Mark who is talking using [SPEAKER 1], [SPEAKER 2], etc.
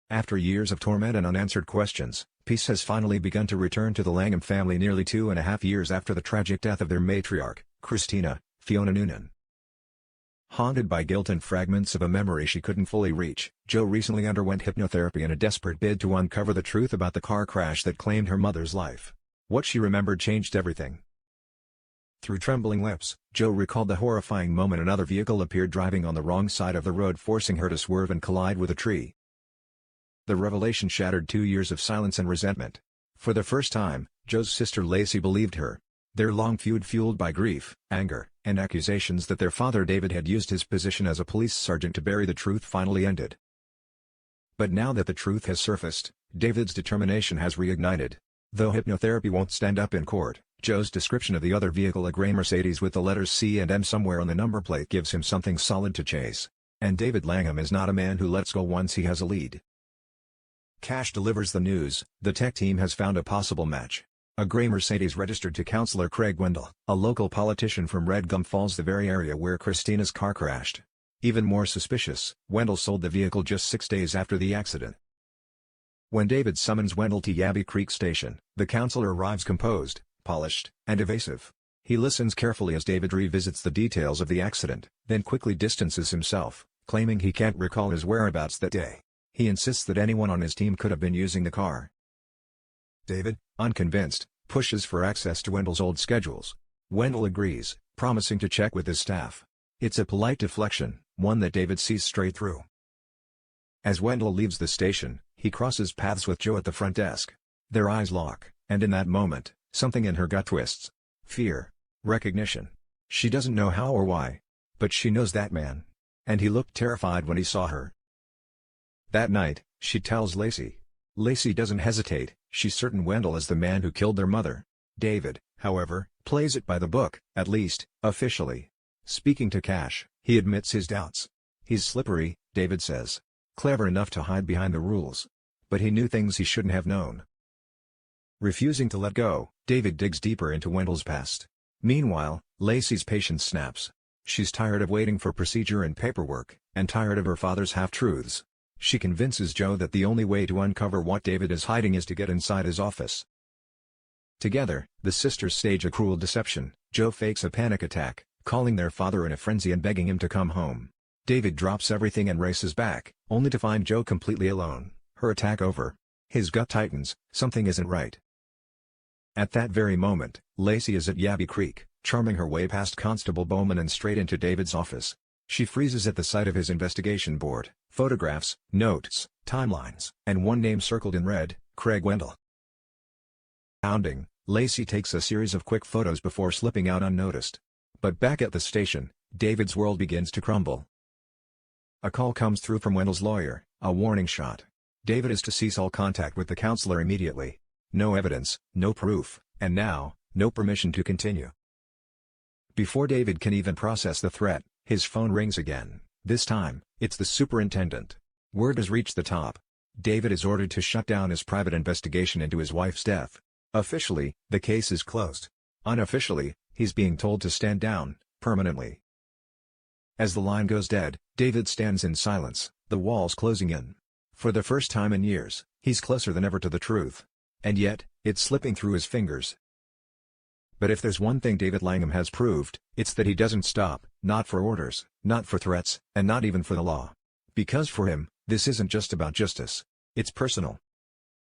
[SPEAKER 1] After years of torment and unanswered questions, peace has finally begun to return to the Langham family nearly 2.5 years after the tragic death of their matriarch, Christina, Fiona Noonan. Haunted by guilt and fragments of a memory she couldn't fully reach, Jo recently underwent hypnotherapy in a desperate bid to uncover the truth about the car crash that claimed her mother's life. What she remembered changed everything. Through trembling lips, Jo recalled the horrifying moment another vehicle appeared driving on the wrong side of the road, forcing her to swerve and collide with a tree. The revelation shattered 2 years of silence and resentment. For the first time, Jo's sister Lacey believed her. Their long feud, fueled by grief, anger, and accusations that their father David had used his position as a police sergeant to bury the truth, finally ended. But now that the truth has surfaced, David's determination has reignited. Though hypnotherapy won't stand up in court, Jo's description of the other vehicle, a gray Mercedes with the letters C and M somewhere on the number plate, gives him something solid to chase. And David Langham is not a man who lets go once he has a lead. Cash delivers the news. The tech team has found a possible match. A gray Mercedes registered to Councillor Craig Wendell, a local politician from Red Gum Falls, the very area where Christina's car crashed. Even more suspicious, Wendell sold the vehicle just 6 days after the accident. When David summons Wendell to Yabby Creek Station, the councillor arrives composed, polished, and evasive. He listens carefully as David revisits the details of the accident, then quickly distances himself, claiming he can't recall his whereabouts that day. He insists that anyone on his team could have been using the car. David, unconvinced, pushes for access to Wendell's old schedules. Wendell agrees, promising to check with his staff. It's a polite deflection, one that David sees straight through. As Wendell leaves the station, he crosses paths with Jo at the front desk. Their eyes lock, and in that moment, something in her gut twists. Fear. Recognition. She doesn't know how or why. But she knows that man. And he looked terrified when he saw her. That night, she tells Lacey. Lacey doesn't hesitate, she's certain Wendell is the man who killed their mother. David, however, plays it by the book, at least, officially. Speaking to Cash, he admits his doubts. He's slippery, David says. Clever enough to hide behind the rules. But he knew things he shouldn't have known. Refusing to let go, David digs deeper into Wendell's past. Meanwhile, Lacey's patience snaps. She's tired of waiting for procedure and paperwork, and tired of her father's half-truths. She convinces Jo that the only way to uncover what David is hiding is to get inside his office. Together, the sisters stage a cruel deception. Jo fakes a panic attack, calling their father in a frenzy and begging him to come home. David drops everything and races back, only to find Jo completely alone, her attack over. His gut tightens, something isn't right. At that very moment, Lacey is at Yabby Creek, charming her way past Constable Bowman and straight into David's office. She freezes at the sight of his investigation board, photographs, notes, timelines, and one name circled in red, Craig Wendell. Pounding, Lacey takes a series of quick photos before slipping out unnoticed. But back at the station, David's world begins to crumble. A call comes through from Wendell's lawyer, a warning shot. David is to cease all contact with the counselor immediately. No evidence, no proof, and now, no permission to continue. Before David can even process the threat, his phone rings again. This time, it's the superintendent. Word has reached the top. David is ordered to shut down his private investigation into his wife's death. Officially, the case is closed. Unofficially, he's being told to stand down, permanently. As the line goes dead, David stands in silence, the walls closing in. For the first time in years, he's closer than ever to the truth. And yet, it's slipping through his fingers. But if there's one thing David Langham has proved, it's that he doesn't stop, not for orders, not for threats, and not even for the law. Because for him, this isn't just about justice. It's personal.